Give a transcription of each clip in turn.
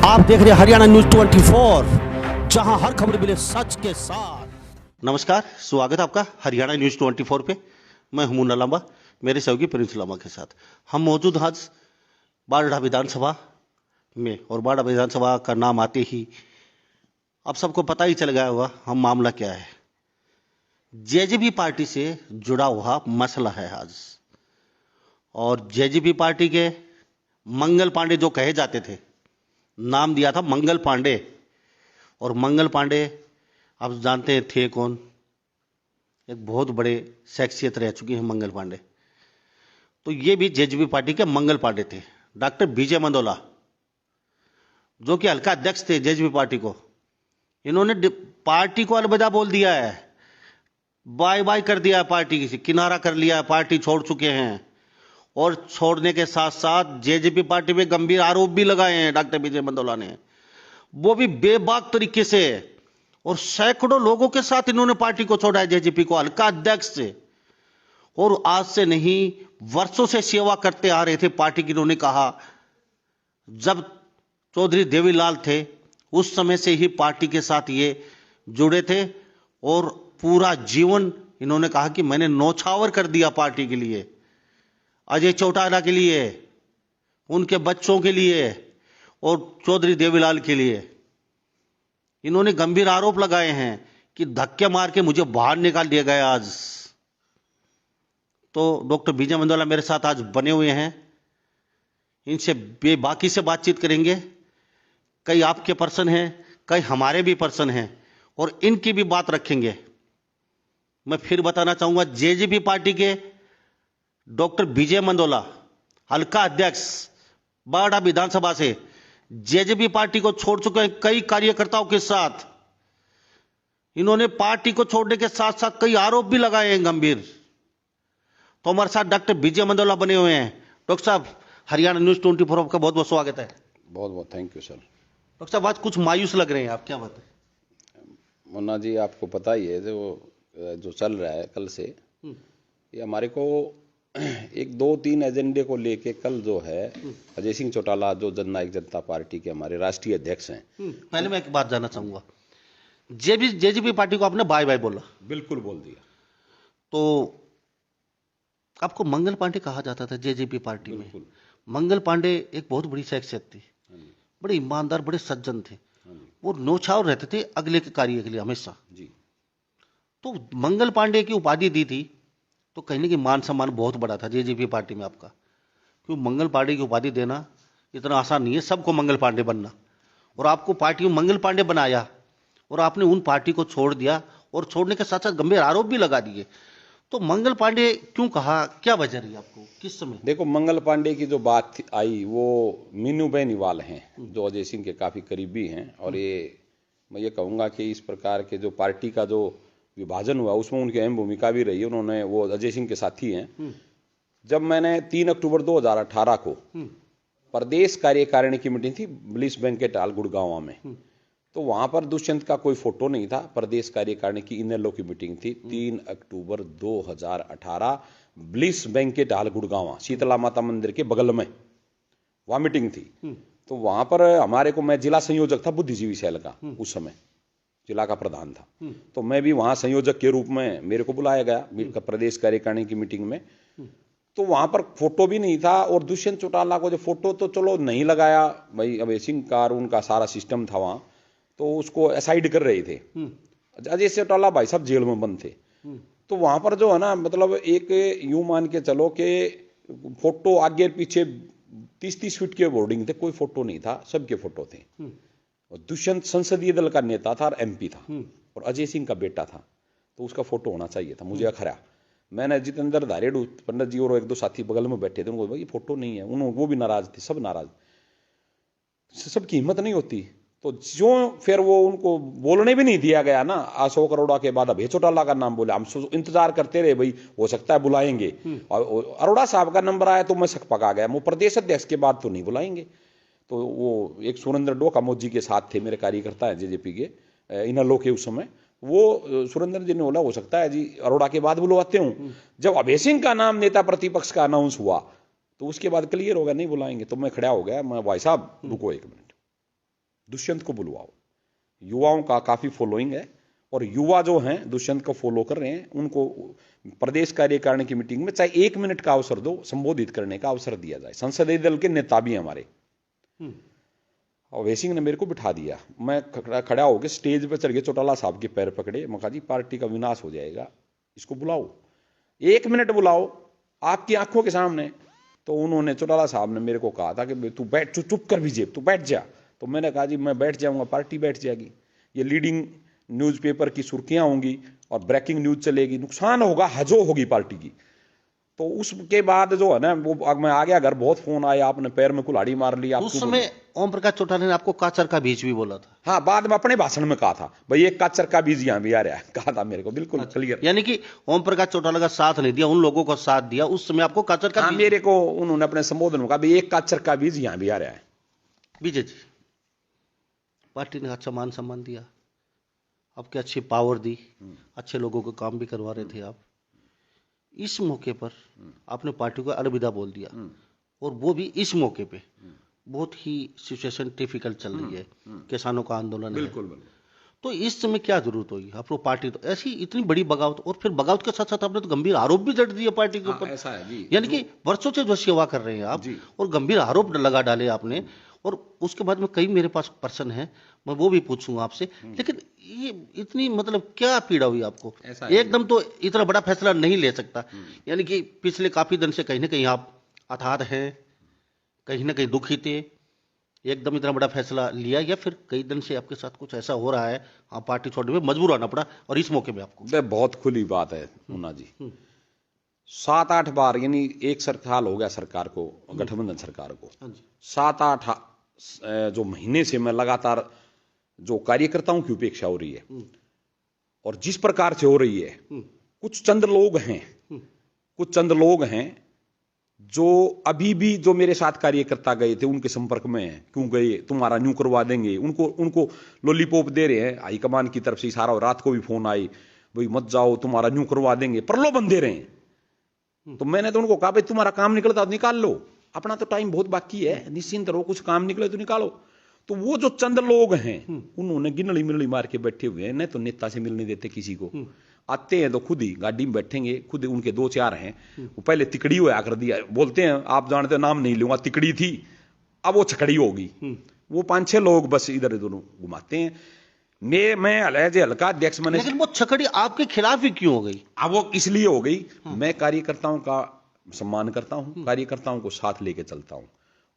आप देख रहे हैं हरियाणा न्यूज 24, जहां हर खबर मिले सच के साथ। नमस्कार, स्वागत है आपका हरियाणा न्यूज 24 पे। मैं हूं मुन्ना लांबा, मेरे सहयोगी प्रिंस लांबा के साथ हम मौजूद आज बारडा विधानसभा में। और बारडा विधानसभा का नाम आते ही अब सबको पता ही चल गया होगा हम मामला क्या है। जेजेपी पार्टी से जुड़ा हुआ मसला है आज। और जेजेपी पार्टी के मंगल पांडे जो कहे जाते थे, नाम दिया था मंगल पांडे। और मंगल पांडे आप जानते हैं थे कौन, एक बहुत बड़े शख्सियत रह चुकी है मंगल पांडे। तो ये भी जेजेपी पार्टी के मंगल पांडे थे। डॉक्टर विजय मंदोला जो कि हल्का अध्यक्ष थे जेजेपी पार्टी को, इन्होंने पार्टी को अलविदा बोल दिया है, बाय बाय कर दिया है, पार्टी से किनारा कर लिया है, पार्टी छोड़ चुके हैं। और छोड़ने के साथ साथ जेजेपी पार्टी में गंभीर आरोप भी लगाए हैं डॉक्टर विजय मंदोला ने, वो भी बेबाक तरीके से। और सैकड़ों लोगों के साथ इन्होंने पार्टी को छोड़ा है, जेजेपी को हल्का अध्यक्ष से। और आज से नहीं, वर्षों से सेवा करते आ रहे थे पार्टी की। इन्होंने कहा जब चौधरी देवीलाल थे उस समय से ही पार्टी के साथ ये जुड़े थे। और पूरा जीवन इन्होंने कहा कि मैंने नौछावर कर दिया पार्टी के लिए, अजय चौटाला के लिए, उनके बच्चों के लिए और चौधरी देवीलाल के लिए। इन्होंने गंभीर आरोप लगाए हैं कि धक्के मार के मुझे बाहर निकाल दिया गया आज। तो डॉक्टर विजय मंदोला मेरे साथ आज बने हुए हैं, इनसे बेबाकी से बातचीत करेंगे। कई आपके पर्सन हैं, कई हमारे भी पर्सन हैं, और इनकी भी बात रखेंगे। मैं फिर बताना चाहूंगा, जेजेपी पार्टी के डॉक्टर विजय मंदोला हल्का अध्यक्ष बारडा विधानसभा से जेजेपी पार्टी को छोड़ चुके हैं कई कार्यकर्ताओं के साथ। इन्होंने पार्टी को छोड़ने के साथ साथ कई आरोप भी लगाए हैं गंभीर। तो हमारे साथ डॉक्टर विजय मंदोला बने हुए हैं। डॉक्टर साहब, हरियाणा न्यूज 24 आपका बहुत बहुत स्वागत है। बहुत बहुत थैंक यू सर। डॉक्टर साहब, आज कुछ मायूस लग रहे हैं आप, क्या बात है? मुन्ना जी, आपको पता ही है जो चल रहा है कल से, ये हमारे को एक दो तीन एजेंडे को लेके कल जो है अजय सिंह चौटाला जो जननायक जनता पार्टी के हमारे राष्ट्रीय अध्यक्ष हैं। पहले मैं एक बात जानना चाहूंगा, जेजेपी पार्टी को आपने बाय बाय बोला? बिल्कुल बोल दिया। तो आपको मंगल पांडे कहा जाता था जेजेपी पार्टी में। बिल्कुल। मंगल पांडे एक बहुत बड़ी शख्सियत थी, बड़े ईमानदार, बड़े सज्जन थे। वो नौछावर रहते थे अगले के कार्य के लिए हमेशा जी। तो मंगल पांडे की उपाधि दी थी, तो कहीं ना कहीं मान सम्मान बहुत बड़ा था जेजेपी पार्टी में आपका। क्यों मंगल पांडे की उपाधि देना इतना आसान नहीं है सबको मंगल पांडे बनना। और आपको पार्टी में मंगल पांडे बनाया और आपने उन पार्टी को छोड़ दिया, और छोड़ने के साथ साथ गंभीर आरोप भी लगा दिए। तो मंगल पांडे क्यों कहा, क्या वजह रही आपको, किस समय? देखो, मंगल पांडे की जो बात आई वो मीनू बेनीवाल हैं, जो अजय सिंह के काफी करीबी हैं। और ये मैं ये कहूँगा कि इस प्रकार के जो पार्टी का जो विभाजन हुआ उसमें उनकी अहम भूमिका भी रही है। उन्होंने, वो अजय सिंह के साथी हैं। जब मैंने 3 अक्टूबर 2018 को प्रदेश कार्यकारिणी की मीटिंग थी ब्लिस बैंकेट हॉल गुड़गांव में, तो वहां पर दुष्यंत का कोई फोटो नहीं था। प्रदेश कार्यकारिणी की इनेलो की मीटिंग थी 3 अक्टूबर 2018 bliss banquet hall Gurgaon, Sheetla Mata मंदिर के बगल में वहां मीटिंग थी। तो वहां पर हमारे को, मैं जिला संयोजक था बुद्धिजीवी सेल का, उस समय जिला का प्रधान था। तो मैं भी वहां संयोजक के रूप में मेरे को बुलाया गया प्रदेश कार्यकारिणी की मीटिंग में। तो वहां पर फोटो भी नहीं था। और दुष्यंत चौटाला को जो फोटो तो चलो नहीं लगाया भाई, अभय सिंह का उनका सारा सिस्टम था वहां, तो उसको असाइड कर रहे थे। अजय चौटाला भाई साहब जेल में बंद थे। तो वहां पर जो है ना, मतलब एक यूं मान के चलो कि फोटो आगे पीछे 30-30 फीट के बोर्डिंग थे, कोई फोटो नहीं था, सबके फोटो थे। और दुष्यंत संसदीय दल का नेता था और एमपी था, और अजय सिंह का बेटा था, तो उसका फोटो होना चाहिए था। मुझे अखरा, मैंने जितेंद्र धारेडू पंडित जी और एक दो साथी बगल में बैठे थे, उनको भाई फोटो नहीं है, वो भी नाराज थे, सब नाराज, सबकी हिम्मत नहीं होती। तो जो फिर वो उनको बोलने भी नहीं दिया गया ना, अशोक अरोड़ा के बाद अभय चौटाला का नाम बोले। हम इंतजार करते रहे, भाई हो सकता है बुलाएंगे, और अरोड़ा साहब का नंबर आया तो मैं शक पका गया, वो प्रदेश अध्यक्ष के बाद तो नहीं बुलाएंगे। तो वो एक सुरेंद्र डोक अमोद जी के साथ थे, मेरे कार्यकर्ता है जेजेपी के इनलो के उस समय, वो सुरेंद्र जी ने बोला हो सकता है जी अरोड़ा के बाद बुलवाते हूँ। जब अभय सिंह का नाम नेता प्रतिपक्ष का अनाउंस हुआ तो उसके बाद क्लियर हो गया नहीं बुलाएंगे। तो मैं खड़ा हो गया, मैं भाई साहब रुको 1 मिनट, दुष्यंत को बुलवाओ। युवाओं का काफी फॉलोइंग है और युवा जो हैं दुष्यंत को फॉलो कर रहे हैं, उनको प्रदेश कार्यकारिणी की मीटिंग में चाहे 1 मिनट का अवसर दो, संबोधित करने का अवसर दिया जाए। संसदीय दल के नेता भी हैं हमारे। और वेसिंग ने मेरे को बिठा दिया, मैं खड़ा होकर स्टेज पर चढ़ गया, चौटाला साहब के पैर पकड़े, मैं कहा जी पार्टी का विनाश हो जाएगा, इसको बुलाओ, 1 मिनट बुलाओ आपकी आंखों के सामने। तो उन्होंने, चौटाला साहब ने मेरे को कहा था कि तू बैठ, चुप कर विजय, तू बैठ जा। तो मैंने कहा जी मैं बैठ जाऊंगा, पार्टी बैठ जाएगी, ये लीडिंग न्यूज़पेपर की सुर्खियां होंगी और ब्रेकिंग न्यूज चलेगी, नुकसान होगा, हजो होगी पार्टी की। तो उसके बाद जो है ना, वो मैं आ गया घर, बहुत फोन आया, आपने पैर में कुल्हाड़ी मार ली। उस समय ओम प्रकाश चौटाला ने आपको काचर का बीज भी बोला था? हाँ, बाद में अपने भाषण में कहा था, भाई एक काचर का बीज यहाँ भी आ रहा है, कहा था मेरे को, बिल्कुल क्लियर। यानी कि ओम प्रकाश चौटाला का साथ नहीं दिया, उन लोगों का साथ दिया, उस समय आपको काचर का बीज? मेरे को उन्होंने अपने संबोधन में कहा भाई एक काचर का बीज यहाँ भी आ रहा है। विजय जी, पार्टी ने अच्छा मान सम्मान दिया, आपके अच्छी पावर दी, अच्छे लोगों को काम भी करवा रहे थे आप। इस मौके पर आपने पार्टी को अलविदा बोल दिया, और वो भी इस मौके पे बहुत ही सिचुएशन डिफिकल्ट चल रही है, किसानों का आंदोलन है। बिल्कुल। तो इस समय क्या जरूरत होगी आपको? पार्टी तो ऐसी इतनी बड़ी बगावत, और फिर बगावत के साथ साथ आपने तो गंभीर आरोप भी जड़ दिए पार्टी के ऊपर। ऐसा है जी, यानी कि वर्षों से जो सेवा कर रहे हैं आप, और गंभीर आरोप लगा डाले आपने। और उसके बाद में कई मेरे पास प्रश्न है, मैं वो भी पूछूंगा आपसे, लेकिन ये इतनी मतलब क्या पीड़ा हुई आपको? एकदम तो इतना बड़ा फैसला नहीं ले सकता, यानी कि पिछले काफी दिन से कहीं ना कहीं आप अथाह हैं, कहीं ना कहीं दुखी थे, एकदम इतना बड़ा फैसला लिया, या फिर कई दिन से आपके साथ कुछ ऐसा हो रहा है, आप पार्टी छोड़ने में मजबूर आना पड़ा और इस मौके में आपको? बहुत खुली बात है मुन्ना जी, 7-8 बार, यानी 1 साल हो गया सरकार को, गठबंधन सरकार को, 7-8 जो महीने से मैं लगातार जो कार्यकर्ताओं की उपेक्षा हो रही है, और जिस प्रकार से हो रही है, कुछ चंद लोग हैं जो अभी भी जो मेरे साथ कार्यकर्ता गए थे उनके संपर्क में हैं। क्यों गए? तुम्हारा न्यू करवा देंगे, उनको लॉलीपॉप दे रहे हैं हाईकमान की तरफ से इशारा, और रात को भी फोन आई, भाई मत जाओ, तुम्हारा न्यू करवा देंगे, प्रलोभन दे रहे हैं। तो मैंने तो उनको कहा भाई तुम्हारा काम निकलता तो निकाल लो, अपना तो टाइम बहुत बाकी है, निश्चिंत रहो, कुछ काम निकले तो निकालो। तो वो जो चंद लोग हैं उन्होंने गिनली मिलनी मार के बैठे हुए हैं, न तो नेता से मिलने देते किसी को, आते हैं तो खुद ही गाड़ी में बैठेंगे, खुद उनके 2-4 हैं, वो पहले तिकड़ी होया कर दिया, बोलते हैं आप जानते हो, नाम नहीं लूंगा, तिकड़ी थी, अब वो छकड़ी होगी। वो 5-6 लोग बस इधर उधर घुमाते हैं। मैं हल्का अध्यक्ष मैंने, लेकिन वो छकड़ी आपके खिलाफ ही क्यों हो गई? अब वो इसलिए हो गई, मैं कार्यकर्ताओं का सम्मान करता हूं, कार्यकर्ताओं को साथ लेके चलता हूं,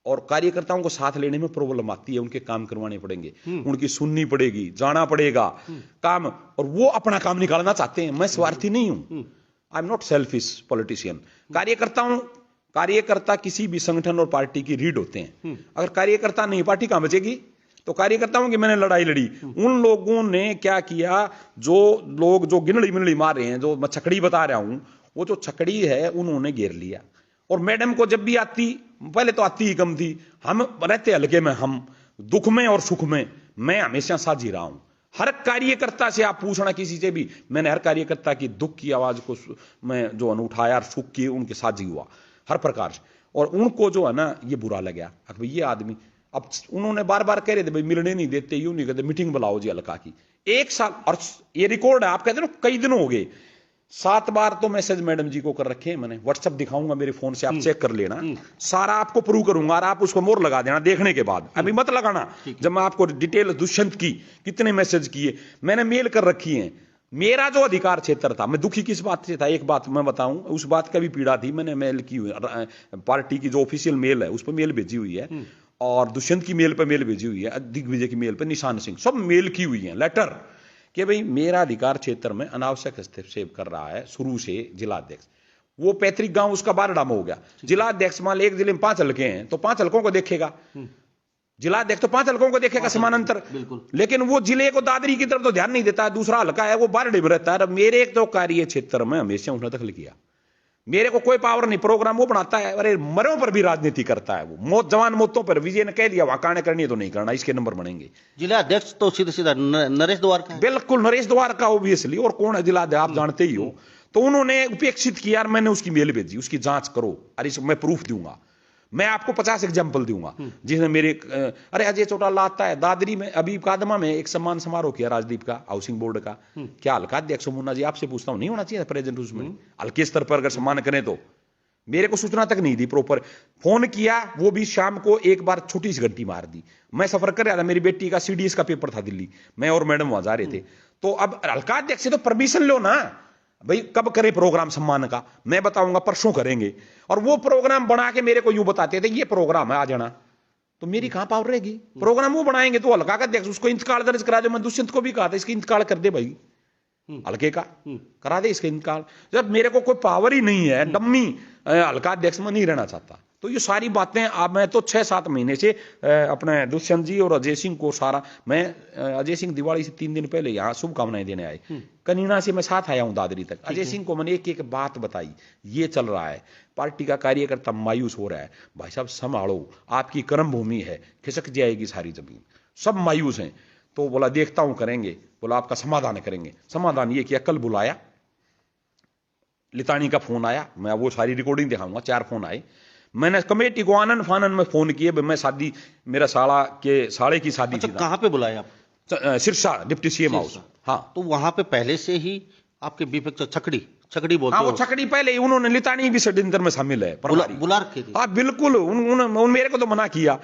और कार्यकर्ताओं को साथ लेने में प्रॉब्लम आती है, उनके काम करवाने पड़ेंगे, उनकी सुननी पड़ेगी, जाना पड़ेगा काम, और वो अपना काम निकालना चाहते हैं। मैं स्वार्थी नहीं हूं, I am not selfish politician. कार्यकर्ता किसी भी संगठन और पार्टी की रीढ़ होते हैं, अगर कार्यकर्ता नहीं, पार्टी कहां बचेगी? तो कार्यकर्ताओं की मैंने लड़ाई लड़ी। उन लोगों ने क्या किया, जो लोग जो गिनड़ी मिनड़ी मार रहे हैं, जो मैं छकड़ी बता रहा हूं, वो जो छकड़ी है उन्होंने घेर लिया। और मैडम को जब भी आती, पहले तो आती ही कम थी, हम रहते हल्के में, हम दुख में और सुख में मैं हमेशा साझी रहा हूं। हर कार्यकर्ता से आप पूछना किसी से भी, मैंने हर कार्यकर्ता की दुख की आवाज को मैं जो उठाया और सुख की उनके साझी हुआ हर प्रकार से। और उनको जो है ना ये बुरा लगा, अब ये आदमी, अब उन्होंने बार बार कह रहे थे भाई मिलने नहीं देते, यूं नहीं कहते, मीटिंग बुलाओ जी हल्का की। 1 साल, और ये रिकॉर्ड है, आप कहते ना कई दिन हो गए, 7 बार तो मैसेज मैडम जी को कर रखे हैं मैंने, व्हाट्सएप दिखाऊंगा मेरे फोन से, आप चेक कर लेना, सारा आपको प्रूव करूंगा, और आप उसको मोर लगा देना देखने के बाद, अभी मत लगाना। जब मैं आपको डिटेल दुष्यंत की कितने मैसेज किए मैंने मेल कर रखी है, मेरा जो अधिकार क्षेत्र था, मैं दुखी किस बात से था, एक बात मैं बताऊं, उस बात का भी पीड़ा थी, मैंने मेल की हुई, पार्टी की जो ऑफिशियल मेल है उस पर मेल भेजी हुई है, और दुष्यंत की मेल पर मेल भेजी हुई है, दिग्विजय की मेल पर, निशान सिंह, सब मेल की हुई है लेटर, कि भाई मेरा अधिकार क्षेत्र में अनावश्यक हस्तक्षेप कर रहा है शुरू से जिलाध्यक्ष। वो पैतृक गांव उसका 12 डामा हो गया, जिलाध्यक्ष मान एक जिले में 5 हल्के हैं तो 5 हल्कों को देखेगा, जिलाध्यक्ष तो 5 हल्कों को देखेगा समानांतर, लेकिन वो जिले को दादरी की तरफ तो ध्यान नहीं देता है, दूसरा हल्का है वो 12 में रहता है। मेरे तो कार्य क्षेत्र में हमेशा उसने दखल किया, मेरे को कोई पावर नहीं, प्रोग्राम वो बनाता है, अरे मरों पर भी राजनीति करता है वो, मौत जवान मौतों पर, विजय ने कह दिया वहां कांड करनी है तो नहीं करना, इसके नंबर बनेंगे। जिलाध्यक्ष तो सीधा सीधा नरेश द्वारका है। बिल्कुल नरेश द्वारका ऑब्वियसली, और कौन है जिलाध्यक्ष आप जानते ही हो। तो उन्होंने उपेक्षित किया, मैंने उसकी मेल भेजी, उसकी जांच करो, अरे मैं प्रूफ दूंगा। मैं आपको 50 एग्जाम्पल दूंगा जिसने मेरे अरे अजय चौटाला आता है दादरी में, अभी कादमा में एक सम्मान समारोह किया राजदीप का, हाउसिंग बोर्ड का। क्या हल्का अध्यक्ष मुन्ना जी आपसे पूछता हूँ, नहीं होना चाहिए प्रेजेंट उसमें? हल्के स्तर पर अगर सम्मान करें तो मेरे को सूचना तक नहीं दी प्रॉपर, फोन किया वो भी शाम को एक बार छोटी सी घंटी मार दी। मैं सफर कर रहा था, मेरी बेटी का सीडीएस का पेपर था दिल्ली, मैं और मैडम वहां जा रहे थे। तो अब हल्का अध्यक्ष से तो परमिशन लो ना भाई, कब करें प्रोग्राम सम्मान का? मैं बताऊंगा परसों करेंगे, और वो प्रोग्राम बना के मेरे को यूं बताते थे ये प्रोग्राम है आ जाना, तो मेरी कहां पावर रहेगी? प्रोग्राम वो बनाएंगे तो हल्का का अध्यक्ष उसको इंतकाल दर्ज करा दे। मैं दुष्यंत को भी कहा था इसकी इंतकाल कर दे भाई, हल्के का करा दे इसका इंतकाल। जब मेरे को कोई पावर ही नहीं है, डम्मी हल्का अध्यक्ष में नहीं रहना चाहता। तो ये सारी बातें अब मैं तो 6-7 महीने से अपने दुष्यंत जी और अजय सिंह को सारा, मैं अजय सिंह दिवाली से 3 दिन पहले यहाँ शुभकामनाएं देने आए, कनीना से मैं साथ आया हूँ दादरी तक। अजय सिंह को मैंने एक एक बात बताई, ये चल रहा है, पार्टी का कार्यकर्ता मायूस हो रहा है, भाई साहब संभालो, आपकी कर्म भूमि है, खिसक जाएगी सारी जमीन, सब मायूस हैं। तो बोला देखता हूं करेंगे, बोला आपका समाधान करेंगे। समाधान ये किया, कल बुलाया, लितानी का फोन आया, मैं वो सारी रिकॉर्डिंग दिखाऊंगा, 4 फोन आए। मैंने कमेटी को आनंद फानन में फोन किए, मैं शादी, मेरा साले की शादी अच्छा, थी। कहाँ पे बुलाया आप? Sirsa deputy CM house. हाँ, तो वहां पे पहले से ही आपके विपक्ष छकड़ी बोलते हाँ, वो हो? छकड़ी पहले ही उन्होंने, लितानी भी षड्यंत्र में शामिल है, बुला रखे थे? हाँ बिल्कुल, उन मेरे को तो मना किया,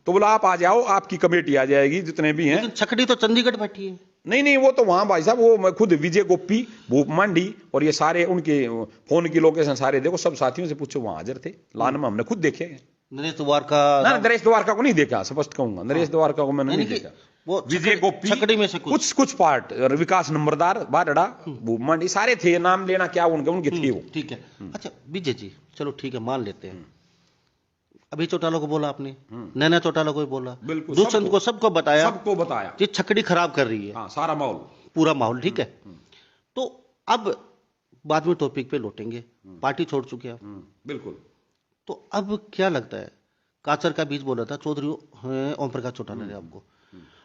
तो बोला आप आ जाओ, आपकी कमेटी आ जाएगी जितने भी हैं। लेकिन छकड़ी तो चंडीगढ़ बैठी है। नहीं, वो तो वहां भाई साहब, वो खुद विजय गोपी, भूप मांडी और ये सारे उनके फोन की लोकेशन सारे देखो, सब साथियों से पूछो, वहां हाजिर थे लान में, हमने खुद देखे। नरेश द्वारका? ना, नरेश द्वारका को नहीं देखा, स्पष्ट कहूंगा, नरेश द्वारका को मैंने नहीं देखा। वो विजय गोपी, छकड़ी में से कुछ पार्ट, विकास नंबरदार, बारड़ा, भूप मांडी, सारे थे, नाम लेना क्या उनके थे वो। ठीक है। अच्छा विजय जी, चलो ठीक है, मान लेते हैं, अभी चौटाला को बोला आपने, नैना चौटाला को भी बोला, बिल्कुल, दुष्यंत को, सबको बताया कि छकड़ी खराब कर रही है। हाँ, सारा माहौल, पूरा माहौल, ठीक है। तो अब बाद में टॉपिक पे लौटेंगे, पार्टी छोड़ चुके आप, बिल्कुल। तो अब क्या लगता है, काचर का बीज बोला था चौधरी ओम प्रकाश चौटाला ने आपको,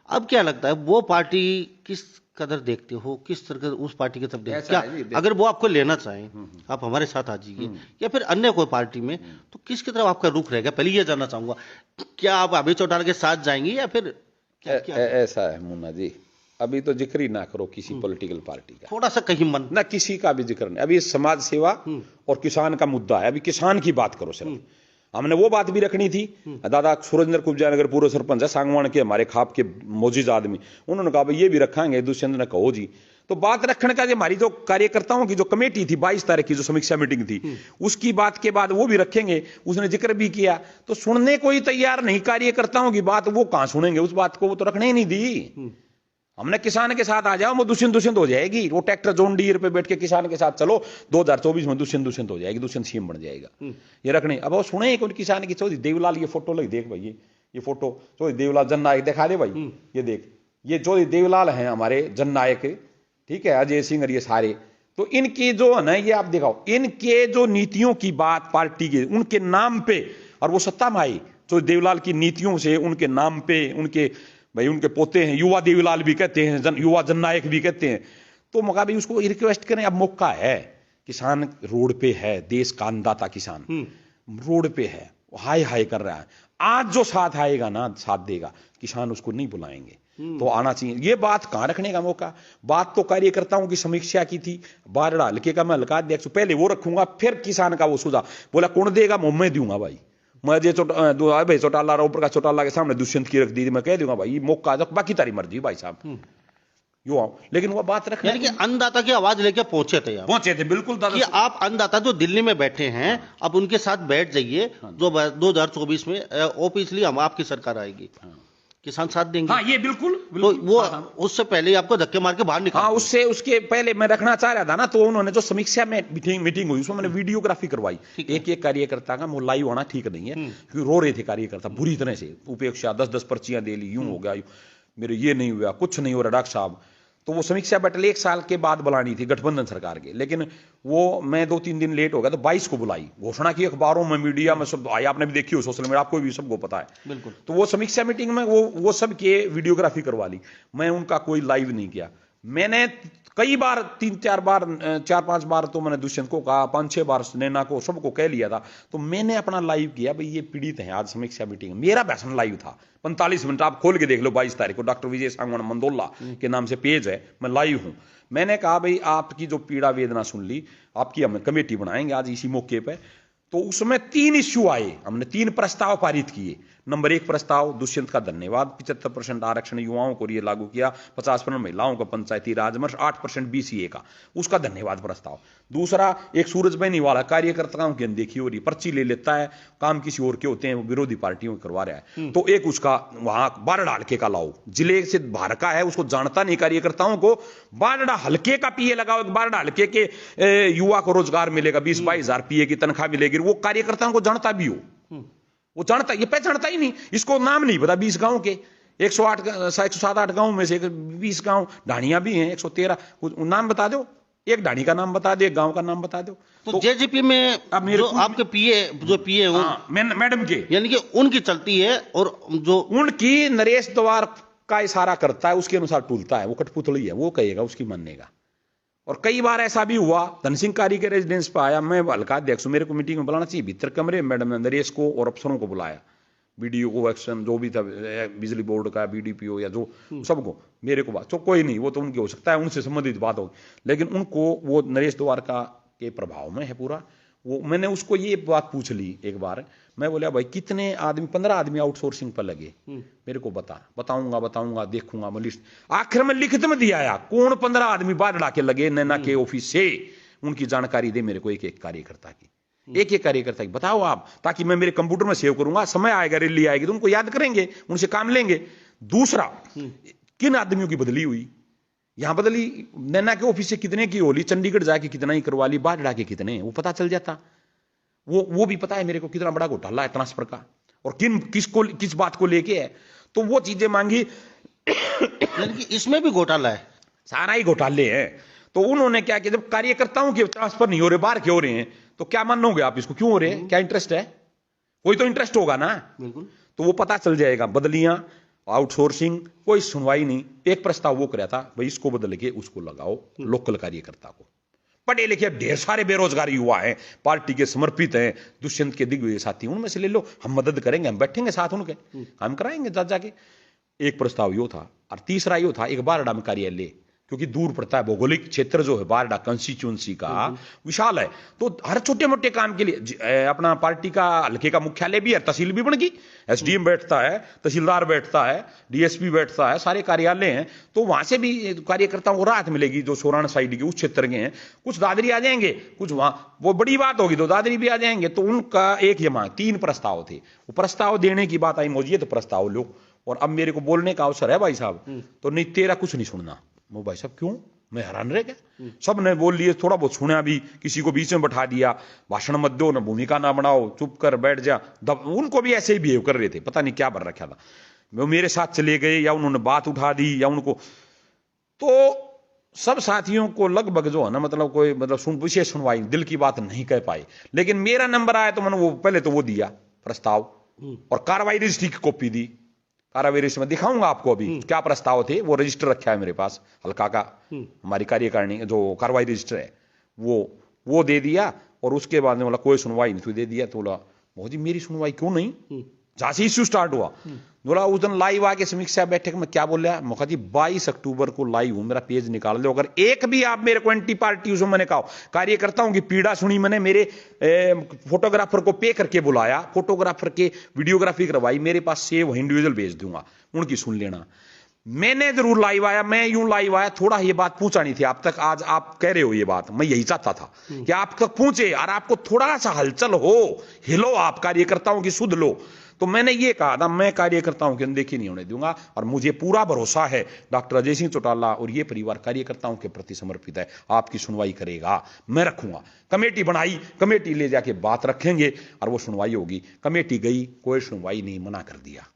अब क्या लगता है वो पार्टी किस कदर देखते हो, किस तरह उस पार्टी की तरफ देखते, क्या अगर वो आपको लेना चाहें, आप हमारे साथ आ जाइए, या फिर अन्य कोई पार्टी में, तो किसकी तरफ आपका रुख रहेगा? पहले ये जानना चाहूंगा, क्या आप अभी चौटाला के साथ जाएंगे या फिर क्या? ऐसा है मुन्ना जी, अभी तो जिक्र ही ना करो किसी पॉलिटिकल पार्टी का, थोड़ा सा कहीं मन ना, किसी का भी जिक्र नहीं। अभी समाज सेवा और किसान का मुद्दा है, अभी किसान की बात करो सिर्फ। हमने वो बात भी रखनी थी, दादा सूरजनगर कुब्जानगर पूर्व सरपंच है सांगवान के, हमारे खाप के मोजिज आदमी, उन्होंने कहा भाई ये भी रखेंगे, दुष्यंत ने कहो जी। तो बात रखने का, हमारी जो कार्यकर्ताओं की जो कमेटी थी 22 तारीख की जो समीक्षा मीटिंग थी, उसकी बात के बाद वो भी रखेंगे, उसने जिक्र भी किया। तो सुनने को ही तैयार नहीं कार्यकर्ताओं की बात, वो कहां सुनेंगे उस बात को, वो तो रखने ही नहीं दी। हमने किसान के साथ आ जाओ, वो दुष्यंत हो जाएगी, वो ट्रैक्टर जोन डीर पे बैठ के किसान के साथ चलो, 2024 में दुष्यंत हो जाएगी, दुष्यंत सीएम बन जाएगा, ये रखने। अब वो सुने कौन किसान की? चौधरी देवलाल, ये फोटो लग देख भाई, ये फोटो चौधरी देवलाल जननायक दिखा दे भाई, ये देख, ये चौधरी देवलाल हैं हमारे जननायक, ठीक है, अजय सिंह और ये सारे। तो इनके जो है ना, ये आप दिखाओ, इनके जो नीतियों की बात पार्टी के, उनके नाम पे, और वो सत्ता में आई, तो देवलाल की नीतियों से, उनके नाम पे, उनके भाई उनके पोते हैं, युवा देवीलाल भी कहते हैं, युवा जननायक भी कहते हैं। तो मौका भी उसको रिक्वेस्ट करें, अब मौका है, किसान रोड पे है, देश का अन्नदाता किसान रोड पे है, हाय हाय कर रहा है। आज जो साथ आएगा ना, साथ देगा, किसान उसको नहीं बुलाएंगे, तो आना चाहिए। ये बात कहां रखने का मौका? बात तो कार्यकर्ताओं की समीक्षा की थी, बारड़ा हल्के का मैं हल्का अध्यक्ष पहले वो रखूंगा, फिर किसान का वो सुझाव। बोला कौन देगा, मैं दूंगा भाई, मैं भाई चौटाला, ओम प्रकाश चौटाला के सामने दुष्यंत की रख दी, मैं कह दूंगा भाई मौका, बाकी तारी मर्जी भाई साहब, यो आओ। लेकिन वो बात रखने, यानी कि अन्नदाता की आवाज लेके पहुंचे थे बिल्कुल दादा, कि आप अन्नदाता जो दिल्ली में बैठे हैं, अब उनके साथ बैठ जाइए, जो 2024 में ऑफिशियली हम आपकी सरकार आएगी, किसान साथ देंगे। हाँ, ये बिल्कुल तो वो उससे पहले आपको धक्के मार के बाहर निकाल, हाँ, उसके पहले मैं रखना चाह रहा था ना, तो उन्होंने जो समीक्षा में मीटिंग हुई, उसमें मैंने वीडियोग्राफी करवाई, एक कार्यकर्ता का, वो लाइव होना ठीक नहीं है, क्योंकि रो रहे थे कार्यकर्ता बुरी तरह से, उपेक्षा, 10-10 पर्चियां दे ली, यूं हो गया, मेरे ये नहीं हुआ, कुछ नहीं हो रहा डॉक्टर साहब। तो वो समीक्षा बैठक 1 साल के बाद बुलानी थी गठबंधन सरकार के, लेकिन वो मैं 2-3 दिन लेट हो गया, तो 22 को बुलाई, घोषणा की अखबारों में, मीडिया में सब आई, आपने भी देखी हो, सोशल मीडिया, आपको भी सबको पता है बिल्कुल। तो वो समीक्षा मीटिंग में वो सब के वीडियोग्राफी करवा ली, मैं उनका कोई लाइव नहीं किया, मैंने कई बार 4-5 बार तो मैंने दुष्यंत को कहा, 5-6 बार नैना को, सबको कह लिया था। तो मैंने अपना लाइव किया, भाई ये पीड़ित हैं, आज समीक्षा मीटिंग मेरा भाषण लाइव था 45 मिनट, आप खोल के देख लो। 22 तारीख को डॉक्टर विजय सांगवान मंदोला के नाम से पेज है, मैं लाइव हूं। मैंने कहा भाई आपकी जो पीड़ा वेदना सुन ली, आपकी हम कमेटी बनाएंगे आज इसी मौके पर। तो उसमें 3 इश्यू आए, हमने 3 प्रस्ताव पारित किए। नंबर 1 प्रस्ताव, दुष्यंत का धन्यवाद, 75% आरक्षण युवाओं को लिए लागू किया, 50% महिलाओं का पंचायती राज में, 8% बीसीए का, उसका धन्यवाद प्रस्ताव। दूसरा, एक सूरज बेनीवाला कार्यकर्ताओं की अनदेखी हो रही, पर्ची ले लेता है, काम किसी और के होते हैं, वो विरोधी पार्टियों को करवा रहा है। तो एक उसका वहां बारडा हल्के का लाओ, जिले से बाहर का है, उसको जानता नहीं कार्यकर्ताओं को, बारडा हल्के का पीए लगाओ, बारडा हल्के के युवा को रोजगार मिलेगा, 20-22 हजार पीए की तनख्वाह मिलेगी, वो कार्यकर्ताओं को जानता भी हो, वो जानता, ये पहचानता ही नहीं, इसको नाम नहीं पता। 20 गांव के 107-8 गांव में से 20 गांव ढाणियां भी हैं, 113, नाम बता दो, एक ढाणी का नाम बता दो, एक गांव का नाम बता दो। तो जेजेपी में अब जो आपके पीए वो मैडम के, यानी कि उनकी चलती है, और जो उनकी नरेश द्वार का इशारा करता है उसके अनुसार टूलता है, वो कठपुतली है, वो कहेगा उसकी मानेगा। और कई बार ऐसा भी हुआ, धन सिंह कारी के रेजिडेंस पे आया, मैं हल्का अध्यक्ष हूं, मेरे को मीटिंग में बुलाना चाहिए, भीतर कमरे मैडम ने नरेश को और अफसरों को बुलाया, बीडीओ को, एक्शन जो भी था, बिजली बोर्ड का बीडीपीओ या जो, सबको, मेरे को बात तो कोई नहीं, वो तो उनकी हो सकता है, उनसे संबंधित बात होगी, लेकिन उनको वो नरेश द्वारका के प्रभाव में है पूरा। वो मैंने उसको ये बात पूछ ली एक बार, मैं बोला भाई कितने आदमी, 15 आदमी आउटसोर्सिंग पर लगे, मेरे को बताऊंगा देखूंगा मैं लिस्ट। आखिर में लिखित में दिया आया कौन 15 आदमी बारडा के लगे नैना के ऑफिस से, उनकी जानकारी दे मेरे को, एक कार्यकर्ता की, एक कार्यकर्ता की बताओ आप, ताकि मैं मेरे कंप्यूटर में सेव करूंगा, समय आएगा रैली आएगी तो उनको याद करेंगे, उनसे काम लेंगे। दूसरा, किन आदमियों की बदली हुई, यहां बदली, नैना के ऑफिस से कितने की होली, चंडीगढ़ जाके कितना ही करवा ली, बारडा के कितने, वो पता चल जाता। वो भी पता है मेरे को कितना बड़ा घोटाला है ट्रांसफर का, और किस बात को लेके है, तो वो चीजें मांगी। यानी कि इसमें भी घोटाला है, सारा ही घोटाले हैं। तो उन्होंने क्या किया, जब कार्यकर्ताओं के ट्रांसफर नहीं हो रहे, बाहर के हो रहे हैं, तो क्या मानोगे आप इसको, क्यों हो रहे हैं, क्या इंटरेस्ट है, कोई तो इंटरेस्ट होगा ना, बिल्कुल। तो वो पता चल जाएगा। बदलियां, आउटसोर्सिंग, कोई सुनवाई नहीं। एक प्रस्ताव वो कराया था, भाई इसको बदल के उसको लगाओ, लोकल कार्यकर्ता को। पढ़े लिखे ढेर सारे बेरोजगार युवा हैं, पार्टी के समर्पित हैं, दुष्यंत के दिग्विजय साथी, उनमें से ले लो, हम मदद करेंगे, हम बैठेंगे साथ उनके, काम कराएंगे जाके। एक प्रस्ताव यो था, और तीसरा यो था, एक बारडा में कार्यालय, क्योंकि दूर पड़ता है, भौगोलिक क्षेत्र जो है बारडा कंस्टिट्यूंसी का विशाल है, तो हर छोटे मोटे काम के लिए अपना पार्टी का हल्के का मुख्यालय भी है, तहसील भी बन गई, एसडीएम बैठता है, तहसीलदार बैठता है, डीएसपी बैठता है, सारे कार्यालय हैं, तो वहां से भी कार्यकर्ताओं को राहत मिलेगी, जो सोरान साइड के उस क्षेत्र के हैं। कुछ दादरी आ जाएंगे, कुछ वहां, वो बड़ी बात होगी तो दादरी भी आ जाएंगे। तो उनका एक ये 3 प्रस्ताव थे, वो प्रस्ताव देने की बात आई, मौजूद तो प्रस्ताव लो, और अब मेरे को बोलने का अवसर है भाई साहब, तो नहीं तेरा कुछ नहीं सुनना। मैं भाई साहब क्यों, मैं हैरान रह गया, सब ने बोल लिए, थोड़ा बहुत सुना भी, किसी को बीच में बैठा दिया, भाषण मत दो, ना भूमिका ना बनाओ, चुप कर बैठ जा, उनको भी ऐसे ही बिहेव कर रहे थे, पता नहीं क्या भर रखा था। वो मेरे साथ चले गए, या उन्होंने बात उठा दी, या उनको, तो सब साथियों को लगभग जो है ना, मतलब कोई विशेष सुनवाई, दिल की बात नहीं कह पाए। लेकिन मेरा नंबर आया तो मैंने वो पहले तो वो दिया प्रस्ताव, और कार्रवाई रजिस्ट्री की कॉपी दी, कार्रवाई रजिस्टर में दिखाऊंगा आपको अभी क्या प्रस्ताव थे, वो रजिस्टर रखा है मेरे पास हल्का का, हमारी कार्यकारिणी जो कार्रवाई रजिस्टर है, वो दे दिया। और उसके बाद में बोला कोई सुनवाई नहीं, दे दिया। तो बोला मोदी मेरी सुनवाई क्यों नहीं, जहां से इश्यू स्टार्ट हुआ, बोला उस दिन लाइव आके समीक्षा बैठक में क्या बोल रहा है, मौका जी 22 अक्टूबर को लाइव हूं, मेरा पेज निकाल लो, अगर एक भी आप मेरे को एंटी पार्टी, उसमें मैंने कहा कार्यकर्ताओं की पीड़ा सुनी, मैंने मेरे फोटोग्राफर को पे करके बुलाया, फोटोग्राफर के वीडियोग्राफी करवाई, मेरे पास सेव इंडिविजुअल भेज दूंगा, उनकी सुन लेना। मैंने जरूर लाइव आया, मैं यूं लाइव आया, थोड़ा ये बात पहुंचा नहीं थी आप तक, आज आप कह रहे हो ये बात, मैं यही चाहता था कि आप तक पहुंचे और आपको थोड़ा सा हलचल हो, हिलो, आप कार्यकर्ताओं की सुध लो। तो मैंने ये कहा था, मैं कार्यकर्ताओं की अनदेखी नहीं होने दूंगा, और मुझे पूरा भरोसा है डॉक्टर अजय सिंह चौटाला और ये परिवार कार्यकर्ताओं के प्रति समर्पित है, आपकी सुनवाई करेगा, मैं रखूंगा। कमेटी बनाई, कमेटी ले जाके बात रखेंगे और वो सुनवाई होगी। कमेटी गई, कोई सुनवाई नहीं, मना कर दिया।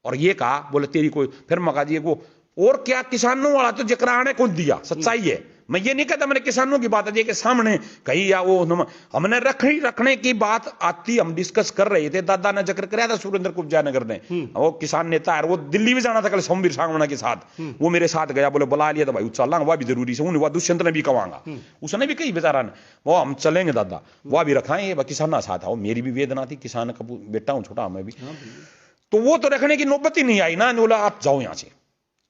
और ये कहा, बोले तेरी कोई, फिर मका जी को, और क्या किसानों वाला तो जकरा आने को दिया, सच्चाई है, मैं ये नहीं कहता मैंने किसानों की बात है के सामने कही या वो हमने रखने की बात आती, हम डिस्कस कर रहे थे, दादा ने जिक्र कराया था सुरेंद्र कुब्जा नगर ने, वो किसान नेता है, वो दिल्ली भी जाना था कल सोमवीर सांगवाना के साथ, वो मेरे साथ गया, बोले बुला लिया था भाई चल वह भी जरूरी से, वह दुष्यंत ने भी कवांगा, उसने भी कही बेचारा ने वो हम चलेंगे दादा, वह भी रखाएंगे, किसान साथ आओ, मेरी भी वेदना थी, किसान का बेटा हूं छोटा मैं भी, तो वो तो रखने की नौबत ही नहीं आई ना, बोला आप जाओ यहां से,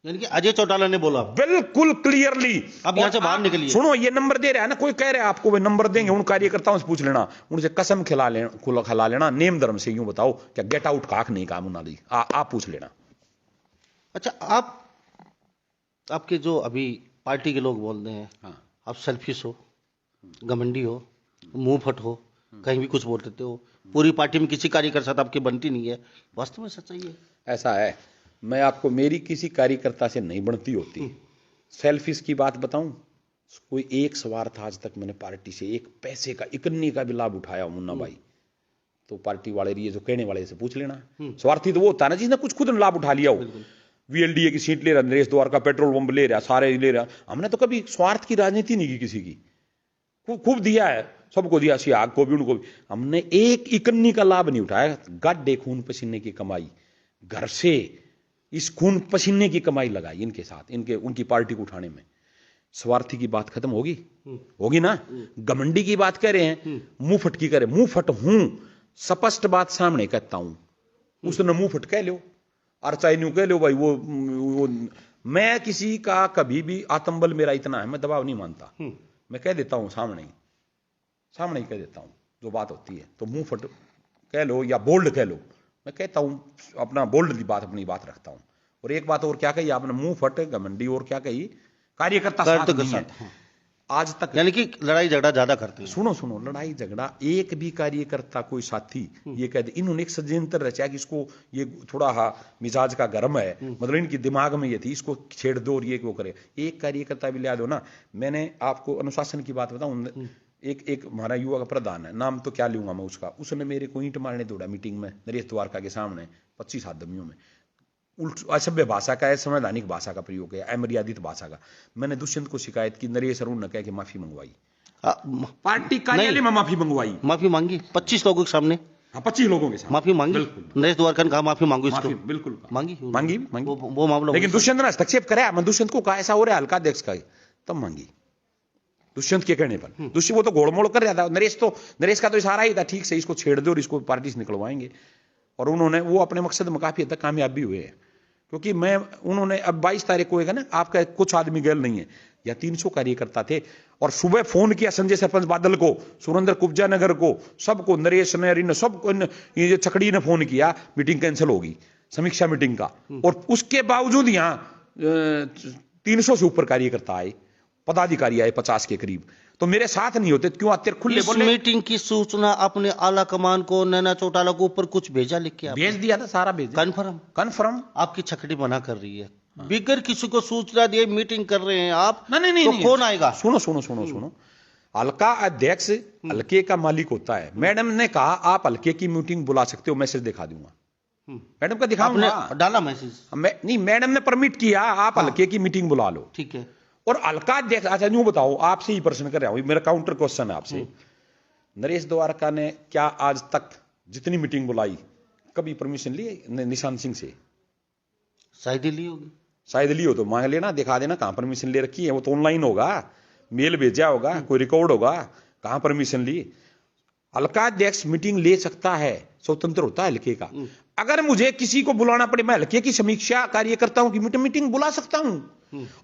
यानी कि अजय चौटाला ने बोला बिल्कुल क्लियरली। अब यहां से बाहर निकलिए। सुनो ये नंबर दे रहा है ना, कोई कह रहा है आपको, वे नंबर देंगे, उन कार्यकर्ताओं से पूछ लेना, उनसे कसम खिला लेना, नेम धर्म से, यूं बताओ क्या गेट आउट काक नहीं काम उन्होंने, आप पूछ लेना। अच्छा, आपके जो अभी पार्टी के लोग बोल रहे हैं, हाँ। आप सेल्फिश हो, घमंडी हो, मुंह फट हो, कहीं भी कुछ बोल देते हो, पूरी पार्टी में किसी कार्यकर्ता साथ आपकी बनती नहीं है, वास्तव में सच्चाई है? ऐसा है, मैं आपको मेरी किसी कार्यकर्ता से नहीं बनती होती। सेल्फिश की बात बताऊं, कोई एक स्वार्थ आज तक मैंने पार्टी से एक पैसे का इकन्नी का भी लाभ उठाया हो मुन्ना भाई, तो पार्टी वाले ये जो कहने वाले से पूछ लेना। स्वार्थी तो वो होता है ना जिसने कुछ खुद लाभ उठा लिया हो, VLDA की सीट ले रहा, नरेश द्वारका पेट्रोल पंप ले रहा, सारे ले रहा, हमने तो कभी स्वार्थ की राजनीति नहीं की किसी की, खूब दिया है, सबको दिया, सियाग को भी उनको भी, हमने एक इकन्नी का लाभ नहीं उठाया। गड्ढे खून पसीने की कमाई, घर से इस खून पसीने की कमाई लगाई इनके साथ, उनकी पार्टी को उठाने में। स्वार्थी की बात खत्म होगी ना। घमंडी की बात कह रहे हैं, मुंह फट की करे, मुंह फट हूं, स्पष्ट बात सामने कहता हूं, उसने मुंह फट कह लो, और चाहे न्यू कह लो भाई, वो मैं किसी का कभी भी आत्मबल मेरा इतना है, मैं दबाव नहीं मानता, मैं कह देता हूं सामने ही कह देता हूं जो बात होती है, तो मुंह फट कह लो या बोल्ड कह लो, मैं कहता हूं अपना बोल्ड बात, अपनी बात रखता हूं। और एक बात और क्या कही आपने, मुंह फट घमंडी, और क्या कही, कार्यकर्ता साथ नहीं है आज तक, यानी कि लड़ाई झगड़ा ज्यादा करते हैं। सुनो लड़ाई झगड़ा, एक भी कार्यकर्ता कोई साथी ये कहते, इन्होंने एक षड्यंत्र रचा कि इसको, ये थोड़ा मिजाज का गर्म है, मतलब इनकी दिमाग में ये थी, इसको छेड़ दो और ये वो करे, एक कार्यकर्ता भी लिया दो ना। मैंने आपको अनुशासन की बात बताऊं, एक हमारा युवा का प्रधान है, नाम तो क्या लूंगा मैं उसका, उसने मेरे को ईंट मारने दौड़ा मीटिंग में नरेश द्वारका के सामने 25 आदमियों में, असभ्य भाषा का, असंवैधानिक भाषा का प्रयोग है, अमर्यादित भाषा का। मैंने दुष्यंत को शिकायत की, नरेश अरुण ने कह के माफी मंगवाई, पार्टी कार्यालय में माफी मंगवाई, माफी मांगी 25 लोगों के सामने, 25 लोगों के साथ माफी मांगी, नरेश द्वारका ने कहा माफी मांगो इसको, बिल्कुल मांगी वो मामला, लेकिन दुष्यंत ने हस्तक्षेप कराया, मैं दुष्यंत को कहा ऐसा हो रहा है हल्का अध्यक्ष का, तब मांगी दुष्यंत के कहने पर। दुष्यंत वो तो घोड़मोड़ कर रहा था, नरेश का तो इशारा ही था ठीक से इसको छेड़ दो और इसको पार्टी से निकलवाएंगे, और उन्होंने वो अपने मकसद में काफी हद तक कामयाब भी हुए हैं, क्योंकि उन्होंने अब 22 तारीख को होगा ना, आपका कुछ आदमी गैल नहीं है, या 300 कार्यकर्ता थे, और सुबह फोन किया संजय सरपंच बादल को, सुरेंद्र कुब्जा नगर को, सबको, नरेश ने सबको, ये छकड़ी ने फोन किया, मीटिंग कैंसिल होगी, समीक्षा मीटिंग का, और उसके बावजूद यहाँ 300 से ऊपर कार्यकर्ता आए, पदाधिकारी आए 50 के करीब, तो मेरे साथ नहीं होते क्यों आते खुले बोले। मीटिंग की सूचना आपने आला कमान को, नैना चौटाला को ऊपर कुछ भेजा, लिख के भेज दिया था, सारा भेज दिया, कन्फर्म आपकी छकड़ी मना कर रही है, बिगर किसी को सूचना दिए मीटिंग कर रहे हैं आप, नहीं, तो कौन आएगा? सुनो, हल्का अध्यक्ष हल्के का मालिक होता है। मैडम ने कहा आप हल्के की मीटिंग बुला सकते हो, मैसेज दिखा दूंगा, मैडम का दिखाऊंगा, डाला मैसेज नहीं, मैडम ने परमिट किया, आप हल्के की मीटिंग बुला लो, ठीक है। और हल्का अध्यक्ष, अच्छा यूं बताओ, आपसे ही प्रश्न कर रहा हूं, मेरा काउंटर क्वेश्चन है आपसे, नरेश द्वारका ने क्या आज तक जितनी मीटिंग बुलाई कभी परमिशन ली निशांत सिंह से? शायद ली होगी, शायद ली हो तो मांग लेना, दिखा देना कहां परमिशन ले रखी है, वो तो ऑनलाइन होगा, मेल भेजा होगा, कोई रिकॉर्ड होगा, कहां परमिशन ली। हल्का अध्यक्ष मीटिंग ले सकता है, स्वतंत्र होता है हल्के का, अगर मुझे किसी को बुलाना पड़े, मैं हल्के की समीक्षा कार्यकर्ताओं की मीटिंग बुला सकता हूं,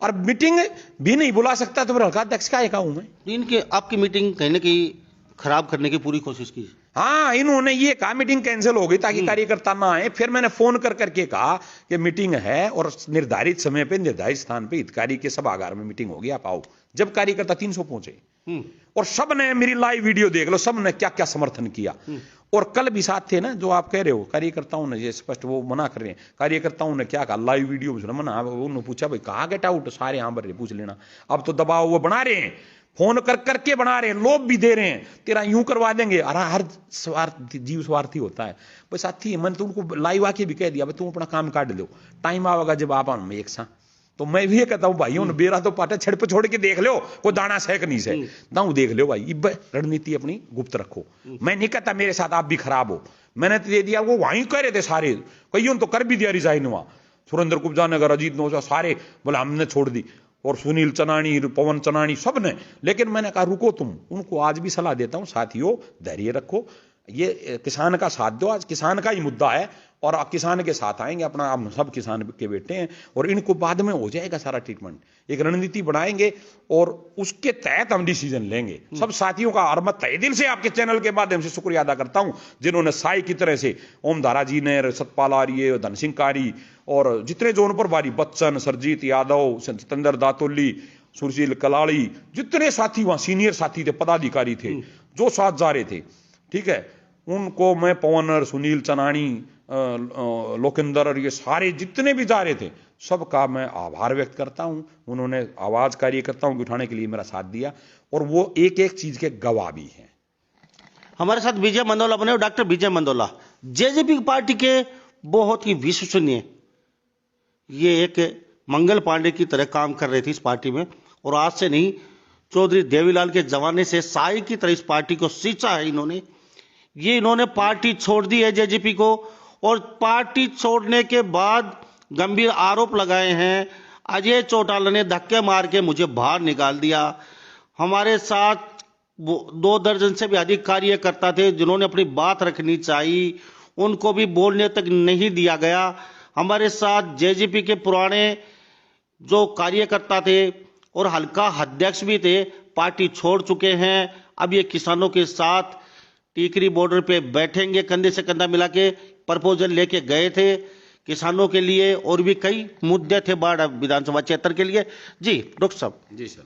और मीटिंग भी नहीं बुला सकता तो फिर हल्का अध्यक्ष का हूं मैं। इनके आपकी मीटिंग कहीं ना कहीं खराब करने की पूरी कोशिश की। हाँ, इन्होंने ये कहा मीटिंग कैंसिल हो गई ताकि कार्यकर्ता ना आए, फिर मैंने फोन करके कहा कि मीटिंग है और निर्धारित समय पे निर्धारित स्थान पे हितकारी के सभागार में मीटिंग होगी, आप आओ। जब कार्यकर्ता 300 पहुंचे और सब ने मेरी लाइव वीडियो देख लो, सब ने क्या क्या समर्थन किया, और कल भी साथ थे ना जो आप कह रहे हो, कार्यकर्ताओं ने ये स्पष्ट वो मना कर रहे हैं, कार्यकर्ताओं ने क्या कहा लाइव वीडियो में मना, उन्होंने पूछा भाई कहाँ गेट आउट, सारे यहाँ पर पूछ लेना, अब तो दबाव वो बना रहे हैं, फोन करके बना रहे हैं, लोभ भी दे रहे हैं, तेरा यूं करवा देंगे, हर स्वार्थी जीव स्वार्थी होता है भाई साथी। मैंने तो उनको लाइव आके भी कह दिया भाई तुम अपना काम काट लो, टाइम आवेगा जब आप हम एक साथ तो मैं भी ये कहता हूं भाई, उन बेरा तो पाटे छड़ पे छोड़ के देख लो कोई दाना से कि नहीं से, दाऊ देख लो भाई। इब रणनीति अपनी गुप्त रखो। मैं नहीं कहता मेरे साथ आप भी खराब हो, मैंने तो दे दिया, वो वहीं कह रहे थे सारे, कईयों तो कर भी दिया रिजाइन वहां, सुरेंद्र कुब्जा नगर, अजीत नोचा, सारे बोला हमने छोड़ दी, और सुनील चनानी, पवन चनानी, सब ने। लेकिन मैंने कहा रुको तुम, उनको आज भी सलाह देता हूं, साथियों धैर्य रखो, ये किसान का साथ दो, आज किसान का ही मुद्दा है और आप किसान के साथ आएंगे, अपना हम सब किसान के बेटे हैं, और इनको बाद में हो जाएगा सारा ट्रीटमेंट, एक रणनीति बनाएंगे और उसके तहत हम डिसीजन लेंगे। सब साथियों का, और मैं तहे दिल से आपके चैनल के माध्यम से शुक्रिया अदा करता हूं जिन्होंने साई की तरह से ओम धारा जी ने, सतपाल आर्य, धन सिंह कारी, और जितने जोन पर बारी, बच्चन, सरजीत यादव, सतेंद्र दातोली, सुरजील कलाड़ी, जितने साथी वहां सीनियर साथी थे, पदाधिकारी थे जो साथ जा रहे थे, ठीक है, उनको मैं, पवन, सुनील चनानी, लोकेंद्र, और ये सारे जितने भी जा रहे थे, सबका मैं आभार व्यक्त करता हूं। उन्होंने आवाज कार्यकर्ताओं को उठाने के लिए मेरा साथ दिया, और वो एक एक चीज के गवाह भी हैं। हमारे साथ विजय मंदोला बने, डॉक्टर विजय मंदोला जेजेपी पार्टी के बहुत ही विश्वसनीय, ये एक मंगल पांडे की तरह काम कर रहे थे इस पार्टी में, और आज से नहीं, चौधरी देवीलाल के जमाने से साई की तरह इस पार्टी को सींचा है इन्होंने। ये इन्होंने पार्टी छोड़ दी है जेजेपी को, और पार्टी छोड़ने के बाद गंभीर आरोप लगाए हैं, अजय चौटाला ने धक्के मार के मुझे बाहर निकाल दिया। हमारे साथ 2 दर्जन से भी अधिक कार्यकर्ता थे जिन्होंने अपनी बात रखनी चाहिए, उनको भी बोलने तक नहीं दिया गया। हमारे साथ जेजेपी के पुराने जो कार्यकर्ता थे और हल्का अध्यक्ष भी थे, पार्टी छोड़ चुके हैं। अब ये किसानों के साथ टीकरी बॉर्डर पे बैठेंगे, कंधे से कंधा मिला के प्रपोजल लेके गए थे किसानों के लिए, और भी कई मुद्दे थे बाढ़ विधानसभा क्षेत्र के लिए। जी डॉक्टर साहब। जी सर।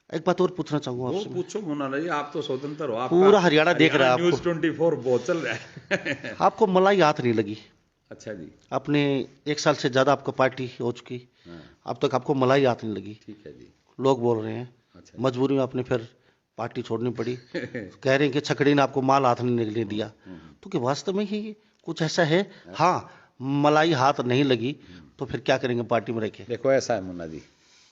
एक बात और पूछना चाहूंगा आपसे। पूछो मोना जी, आप तो स्वतंत्र हो, आप पूरा हरियाणा देख रहा है, न्यूज़ 24 बहुत चल रहा है। आपको मलाई हाथ नहीं लगी? अच्छा जी। अपने 1 साल से ज्यादा आपको पार्टी हो चुकी, अब तक आपको मलाई हाथ नहीं लगी? ठीक है जी। लोग बोल रहे हैं। अच्छा। मजबूरी में आपने फिर पार्टी छोड़नी पड़ी। कह रहे हैं कि छकड़ी ने आपको माल हाथ नहीं निकलने दिया, तो क्या वास्तव में ही कुछ ऐसा है? हाँ, मलाई हाथ नहीं लगी तो फिर क्या करेंगे पार्टी में रह के? देखो ऐसा है मुन्ना जी,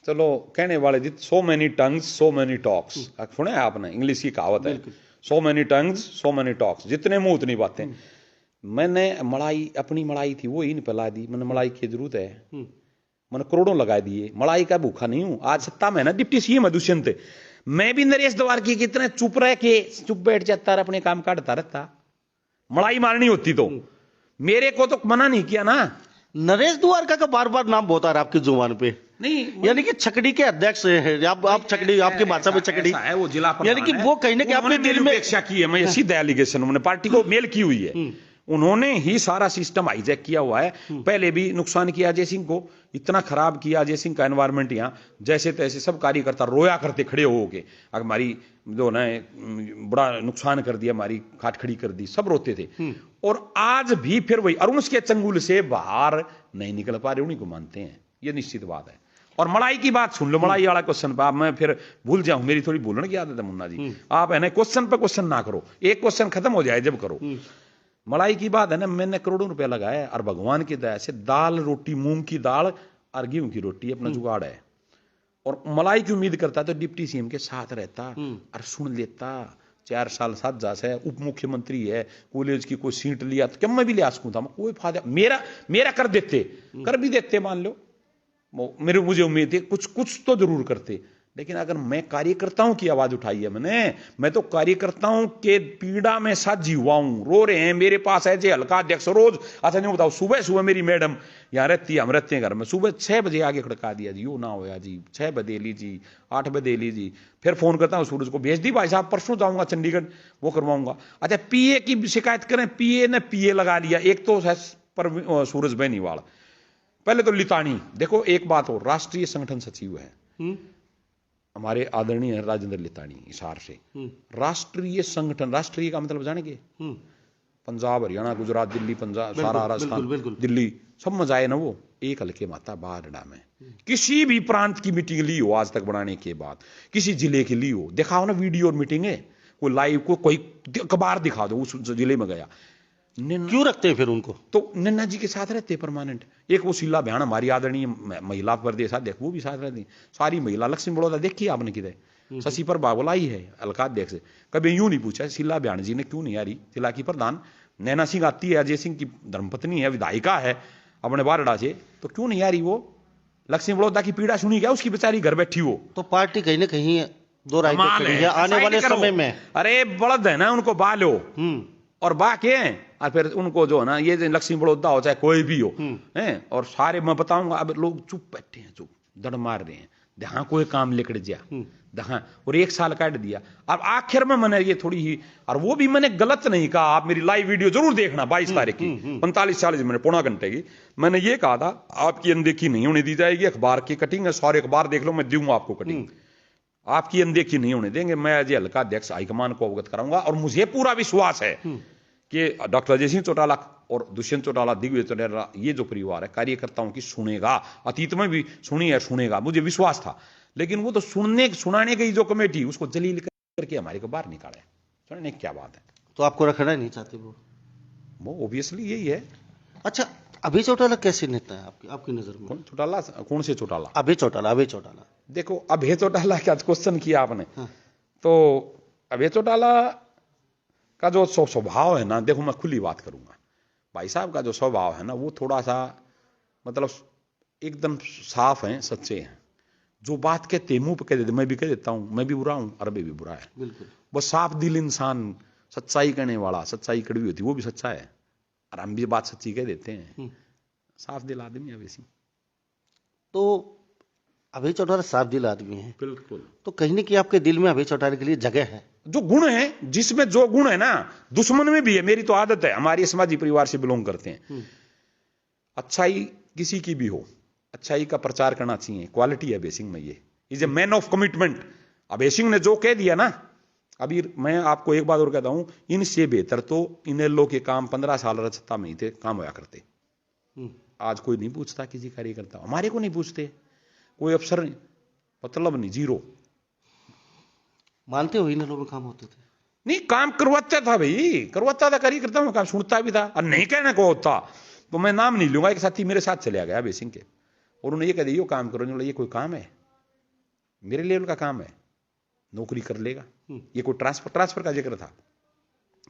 चलो कहने वाले जी, so many tongues so many talks, सुना है आपने? इंग्लिश की कहावत है, so many tongues so many talks, जितने मुंह उतनी बातें। मैंने मलाई, अपनी मलाई थी वो ही नहीं पिला दी, मैंने मलाई की जरूरत है, मैंने करोड़ों लगा दिए, मलाई का भूखा नहीं हूं। आज सत्ता में ना डिप्टी सीएम है दुष्यंत, मैं भी नरेश द्वारकी की कितने चुप रह के चुप बैठ जाता, अपने काम काटता रहता। मलाई मारनी होती तो मेरे को तो मना नहीं किया ना। नरेश द्वारका का बार बार नाम बहुत आ रहा है आपकी जुबान पे, नहीं यानी कि छकड़ी के अध्यक्ष है आप छकड़ी, आपकी भाषा में छकड़ी है, वो जिला यानी कि वो कहीं ना कहीं अपने दिल में अपेक्षा की है। मैं सीधा एलिगेशन, उन्होंने पार्टी को मेल की हुई है, उन्होंने ही सारा सिस्टम हाईजैक किया हुआ है। पहले भी नुकसान किया अजय सिंह को, इतना खराब किया अजय सिंह का एनवायरमेंट, यहाँ जैसे तैसे सब कार्यकर्ता रोया करते खड़े हो के, अगर हमारी जो ना बड़ा नुकसान कर दिया, हमारी खाट खड़ी कर दी, सब रोते थे। और आज भी फिर वही, और उसके चंगुल से बाहर नहीं निकल पा रहे, उन्हीं को मानते हैं, ये निश्चित बात है। और मलाई की बात सुन लो, मलाई वाला क्वेश्चन पर मैं फिर भूल जाऊं, मेरी थोड़ी भूलने की आदत है मुन्ना जी। आप है ना क्वेश्चन पे क्वेश्चन ना करो, एक क्वेश्चन खत्म हो जाए जब करो। मलाई की बात है ना, मैंने करोड़ों रुपया लगाया है, और भगवान की दया से दाल रोटी, मूंग की दाल और गेहूं की रोटी अपना जुगाड़ है। और मलाई की उम्मीद करता तो डिप्टी सीएम के साथ रहता और सुन लेता। 4 साल साथ जा से उप मुख्यमंत्री है, कॉलेज की कोई सीट लिया तो क्या मैं भी ले आ सकूं था, कोई फायदा मेरा कर देते, कर भी देते, मान लो मुझे उम्मीद है कुछ तो जरूर करते। लेकिन अगर मैं कार्यकर्ताओं की आवाज उठाई है मैं तो कार्यकर्ताओं के पीड़ा में साझी हुआ हूं, रो रहे हैं मेरे पास है जे हल्का अध्यक्ष रोज। अच्छा नहीं बताओ, सुबह मेरी मैडम यहाँ रहती है, हम रहते हैं घर में, सुबह 6 बजे आगे खड़का दिया जी, यो ना होया जी, 6 बजे ली जी, 8 बजे ली जी, फिर फोन करता हूँ सूरज को, भेज दी भाई साहब, परसों जाऊंगा चंडीगढ़, वो करवाऊंगा। अच्छा पीए की शिकायत करें, पीए ने पीए लगा लिया, एक तो है सूरज बेनीवाल, पहले तो लितानी। देखो एक बात हो, राष्ट्रीय संगठन सचिव है हमारे आदरणीय राजेंद्र लितानी हिसार से, राष्ट्रीय संगठन, राष्ट्रीय का मतलब जानेंगे, पंजाब हरियाणा गुजरात दिल्ली पंजाब सारा राजस्थान दिल्ली सब में जाए ना, वो एक हल्के माता बारडा में किसी भी प्रांत की मीटिंग ली हो आज तक बनाने के बाद, किसी जिले की ली हो, दिखाओ ना वीडियो और मीटिंग है, कोई लाइव को कोई अखबार दिखा दो उस जिले में गया, क्यों रखते हैं फिर उनको? तो नन्ना जी के साथ रहते परमानेंट। एक वो शीला बयान हमारी आदरणीय महिला प्रदेश अध्यक्ष, वो भी साथ रहती। सारी महिला लक्ष्मी बड़ौदा देखी आपने किधर, शशि पर बाबुल आई है अलका अध्यक्ष से, कभी यूं नहीं पूछा शीला बयान जी ने क्यों नहीं आ रही जिला की प्रधान। नैना सिंह आती है, अजय सिंह की धर्मपत्नी है, विधायिका है अपने बारडा से, तो क्यों नहीं आ रही वो? लक्ष्मी बड़ौदा की पीड़ा सुनी क्या उसकी, बेचारी घर बैठी हो। तो पार्टी कहीं ना कहीं दो राय पे खड़ी है आने वाले समय में। अरे बड़द है ना, उनको बा लो और बा के और फिर उनको जो है ना, ये लक्ष्मी बड़ौदा हो चाहे कोई भी हो हैं, और सारे मैं बताऊंगा अब लोग चुप बैठे हैं, चुप दड़ मार रहे हैं, जहां कोई काम लेकर जा जहां, और 1 साल काट दिया। अब आखिर में मैंने ये थोड़ी ही, और वो भी मैंने गलत नहीं कहा, आप मेरी लाइव वीडियो जरूर देखना 22 तारीख की 45-40 मिनट पौना घंटे की, मैंने ये कहा था आपकी अनदेखी नहीं होने दी जाएगी। अखबार की कटिंग है, सारे अखबार देख लो, मैं दूंगा आपको कटिंग, आपकी अनदेखी नहीं होने देंगे। मैं अजय हल्का अध्यक्ष हाईकमान को अवगत कराऊंगा, और मुझे पूरा विश्वास है कि डॉक्टर अजय सिंह चौटाला और दुष्यंत चौटाला, दिग्विजय चौटाला, ये जो परिवार है कार्यकर्ताओं की सुनेगा, अतीत में भी सुनी है, सुनेगा, मुझे विश्वास था। लेकिन वो तो सुनाने की जो कमेटी, उसको जलील करके हमारे को बाहर निकाले, सुनने क्या बात है। तो आपको रखना नहीं चाहते वो ऑब्वियसली यही है। अच्छा, अभय चौटाला कैसे नेता है आपकी नजर में? कौन चौटाला? कौन से चौटाला? अभय चौटाला। देखो अभय चौटाला का क्वेश्चन किया आपने, तो अभय चौटाला का जो स्वभाव है ना, देखो मैं खुली बात करूंगा, भाई साहब का जो स्वभाव है ना, वो थोड़ा सा मतलब एकदम साफ है, सच्चे हैं। जो बात कहते मुंह पे कह देते, मैं भी कह देता हूं, मैं भी बुरा हूं, अरबे भी बुरा है, बिल्कुल। वो साफ दिल इंसान, सच्चाई कहने वाला, सच्चाई कड़वी होती वो भी सच्चा है, और हम भी बात सच्ची कह देते हैं, साफ दिल आदमी है वैसी। तो अभय चौटाला साफ दिल आदमी है, बिल्कुल। तो कहीं ना कहीं आपके दिल में अभय चौटाला के लिए जगह है? जो गुण है, जिसमें जो गुण है ना, दुश्मन में भी है। मेरी तो आदत है, हमारे समाजी परिवार से बिलोंग करते हैं, अच्छाई किसी की भी हो, अच्छाई का प्रचार करना चाहिए, क्वालिटी है बेसिंग में। ये is a man of commitment. अब बेसिंग ने जो कह दिया ना, अभी मैं आपको एक बात और कहता हूं, इनसे बेहतर तो इनेलो के काम 15 साल सत्ता में ही थे, काम होया करते। आज कोई नहीं पूछता किसी कार्यकर्ता, हमारे को नहीं पूछते, कोई अफसर मतलब नहीं, जीरो। मानते हो इनेलो में काम होते थे? नहीं, काम करवाता था भाई, करवाता था, कार्यकर्ता में काम सुनता भी था, और नहीं कहने को होता तो मैं नाम नहीं लूंगा। एक साथी मेरे साथ चले गया बेसिंग के, और उन्होंने ये कह दिया काम करो, ये कोई काम है? मेरे लेवल का काम है, नौकरी कर लेगा। ये कोई ट्रांसफर का जिक्र था,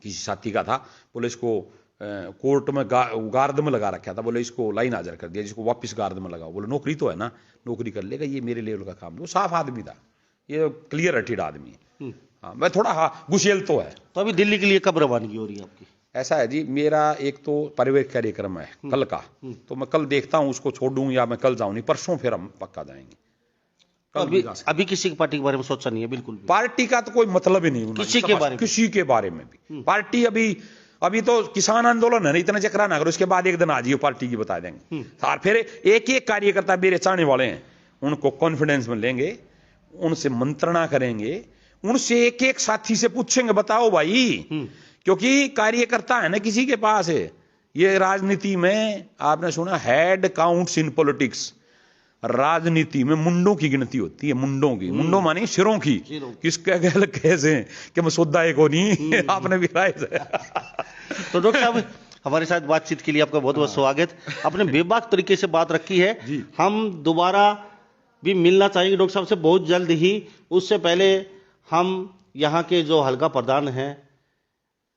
किसी साथी का था, बोले इसको कोर्ट में गार्ड में लगा रखा था, बोले इसको लाइन हाजिर कर दिया, जिसको वापस गार्ड में लगाओ, बोले नौकरी तो है ना, नौकरी कर लेगा, ये मेरे लेवल का काम है। वो साफ आदमी था, ये क्लियर हटेड आदमी है। हाँ, मैं थोड़ा गुस्सेल तो है। तो अभी दिल्ली के लिए कब रवानगी हो रही है आपकी? ऐसा है जी, मेरा एक तो पारिवारिक कार्यक्रम है कल का, तो मैं कल देखता हूं उसको छोड़ूं या मैं कल जाऊं, नहीं परसों फिर हम पक्का जाएंगे। अभी किसी की पार्टी के बारे में सोचा नहीं है? बिल्कुल भी। पार्टी का तो कोई मतलब ही नहीं, किसी के बारे में भी पार्टी अभी तो किसान आंदोलन है ना, इतना चक्रा ना करो, उसके बाद एक दिन आ जाइए पार्टी की बता देंगे। और फिर एक एक कार्यकर्ता मेरे चाहने वाले हैं, उनको कॉन्फिडेंस में लेंगे, उनसे मंत्रणा करेंगे, उनसे एक एक साथी से पूछेंगे बताओ भाई, क्योंकि कार्यकर्ता है ना किसी के पास है। ये राजनीति में आपने सुना हेड काउंट्स इन पॉलिटिक्स, राजनीति में मुंडों की गिनती होती है, मुंडों की, मुंडों माने सिरों की, किसके गल कैसे कि मैं सोदा है को नहीं आपने भी राय से। तो डॉक्टर साहब हमारे साथ बातचीत के लिए आपका बहुत बहुत स्वागत। आपने बेबाक तरीके से बात रखी है, हम दोबारा भी मिलना चाहेंगे डॉक्टर साहब से बहुत जल्द ही। उससे पहले हम यहाँ के जो हल्का प्रधान हैं,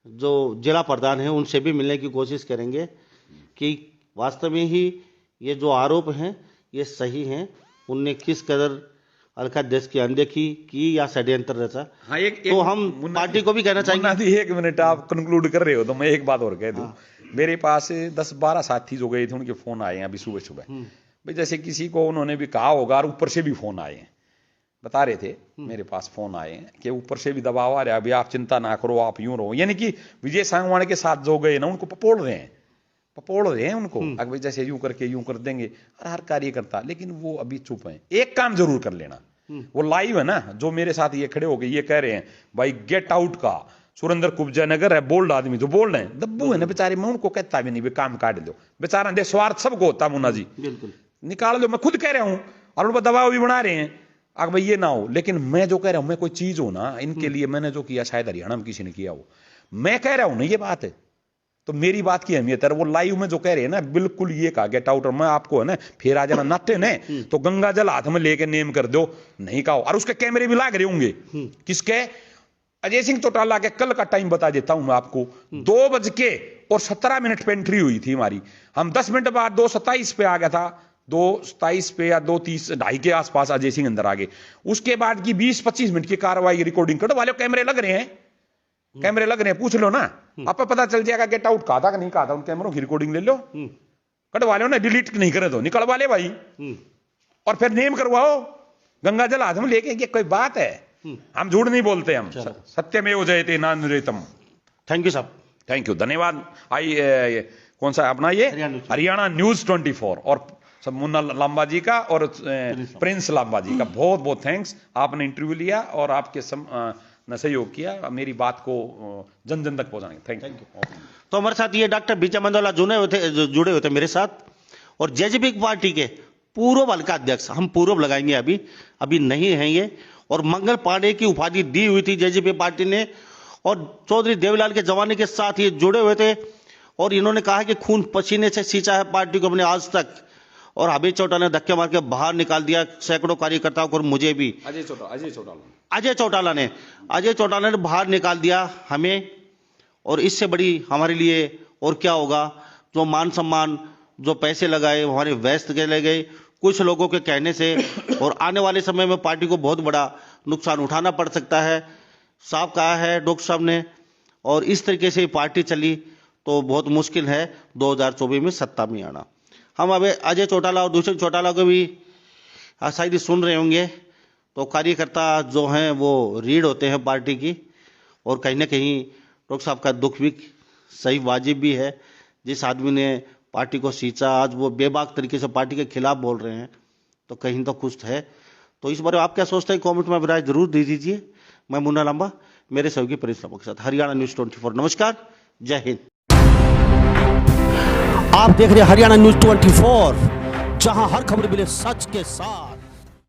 जो जिला प्रधान हैं, उनसे भी मिलने की कोशिश करेंगे कि वास्तव में ही ये जो आरोप हैं ये सही हैं, उनने किस कदर हल्का देश की अनदेखी की या षड्यंत्र रचा। हाँ, तो हम पार्टी को भी कहना चाहेंगे। एक मिनट आप कंक्लूड कर रहे हो तो मैं एक बात और कह दूं। मेरे पास 10-12 साथी जो गए थे, उनके फोन आए हैं अभी सुबह भाई, जैसे किसी को उन्होंने भी कहा होगा, और ऊपर से भी फोन आए हैं, बता रहे थे मेरे पास फोन आए हैं कि ऊपर से भी दबाव आ रहा है, अभी आप चिंता ना करो, आप यूं रहो, यानी कि विजय सांगवान के साथ जो गए ना, उनको पपोड़ रहे हैं उनको, अगर जैसे यूं करके यूं कर देंगे हर कार्यकर्ता। लेकिन वो अभी चुप हैं। एक काम जरूर कर लेना, वो लाइव है ना, जो मेरे साथ ये खड़े हो गए, ये कह रहे हैं भाई गेट आउट का सुरेंद्र कुब्जा नगर है, बोल्ड आदमी जो बोल रहे हैं, दब्बू है ना बेचारे, मैं उनको कहता भी नहीं, काम काट दो बेचारा, दे स्वार्थ सबको होता मुन्ना जी, बिल्कुल निकाल दो, मैं खुद कह रहा हूं, और उनको दबाव भी बना रहे हैं अगर भाई ये ना हो। लेकिन मैं जो कह रहा हूं, मैं कोई चीज हो ना इनके लिए, मैंने जो किया शायद हरियाणा में किसी ने किया हो, मैं कह रहा हूं ना ये बात है, तो मेरी बात की अहमियत है। वो लाइव में जो कह रहे हैं ना, बिल्कुल ये कहा गेट आउट, और मैं आपको है ना फिर आ जाना नाटे ने तो गंगा जल हाथ में लेके नेम कर दो, नहीं कहा। और उसके कैमरे भी लाग रहे होंगे, किसके, अजय सिंह चौटाला के। कल का टाइम बता देता हूं मैं आपको, 2:17 पे एंट्री हुई थी हमारी। हम 10 मिनट बाद 2:27 पे आ गया था, 2:27 पे या 2:30 2:30 के आसपास अजय सिंह अंदर आ गए। उसके बाद की 20-25 मिनट की कार्रवाई रिकॉर्डिंग करो वाले, कैमरे लग रहे हैं, कैमरे लग रहे हैं, पूछ लो ना, आपको पता चल जाएगा गेट आउट कहा था कि नहीं कहा था। उन कैमरों की रिकॉर्डिंग ले लो, कटवा लो ना, डिलीट नहीं करे तो निकलवा ले भाई, और फिर नेम करवाओ गंगा जल हाथ में लेके। ये कोई बात है? हम झूठ नहीं बोलते, हम सत्यमेव जयते नान्यरेतम। थैंक यू साहब, थैंक यू, धन्यवाद। कौन सा अपना ये हरियाणा न्यूज 24 और सब मुन्ना लांबा जी का और प्रिंस लांबा जी का बहुत बहुत थैंक्स। आपने इंटरव्यू लिया और आपके सहयोग किया मेरी बात को जन जन तक पहुंचाने। Thank you. तो हमारे साथ ये डॉक्टर विजय मंडोला जुड़े हुए थे मेरे साथ, और जेजेपी पार्टी के पूर्व हल्का अध्यक्ष, हम पूर्व लगाएंगे, अभी नहीं है ये, और मंगल पांडे की उपाधि दी हुई थी जेजेपी पार्टी ने, और चौधरी देवीलाल के जमाने के साथ ये जुड़े हुए थे, और इन्होंने कहा कि खून पसीने से सींचा है पार्टी को हमने आज तक, और अभय चौटाला ने धक्के मार के बाहर निकाल दिया सैकड़ों कार्यकर्ताओं को, और मुझे भी। अजय चौटाला ने बाहर निकाल दिया हमें, और इससे बड़ी हमारे लिए और क्या होगा। जो मान सम्मान, जो पैसे लगाए हमारे व्यस्त चले गए कुछ लोगों के कहने से, और आने वाले समय में पार्टी को बहुत बड़ा नुकसान उठाना पड़ सकता है। साफ कहा है डॉक्टर साहब ने, और इस तरीके से पार्टी चली तो बहुत मुश्किल है 2024 में सत्ता में आना। हम अब अजय चौटाला और दूसरे चौटाला को भी शायद सुन रहे होंगे, तो कार्यकर्ता जो हैं वो रीढ़ होते हैं पार्टी की, और कहीं ना कहीं डॉक्टर साहब का दुख भी सही वाजिब भी है। जिस आदमी ने पार्टी को सींचा, आज वो बेबाक तरीके से पार्टी के खिलाफ बोल रहे हैं, तो कहीं तो कुछ है। तो इस बारे में आप क्या सोचते हैं, कमेंट में राय जरूर दे दीजिए। मैं मुन्ना लांबा, मेरे सहयोगी प्रिंस लांबा के साथ हरियाणा न्यूज 24। नमस्कार, जय हिंद। आप देख रहे हैं हरियाणा न्यूज 24, जहां हर खबर मिले सच के साथ।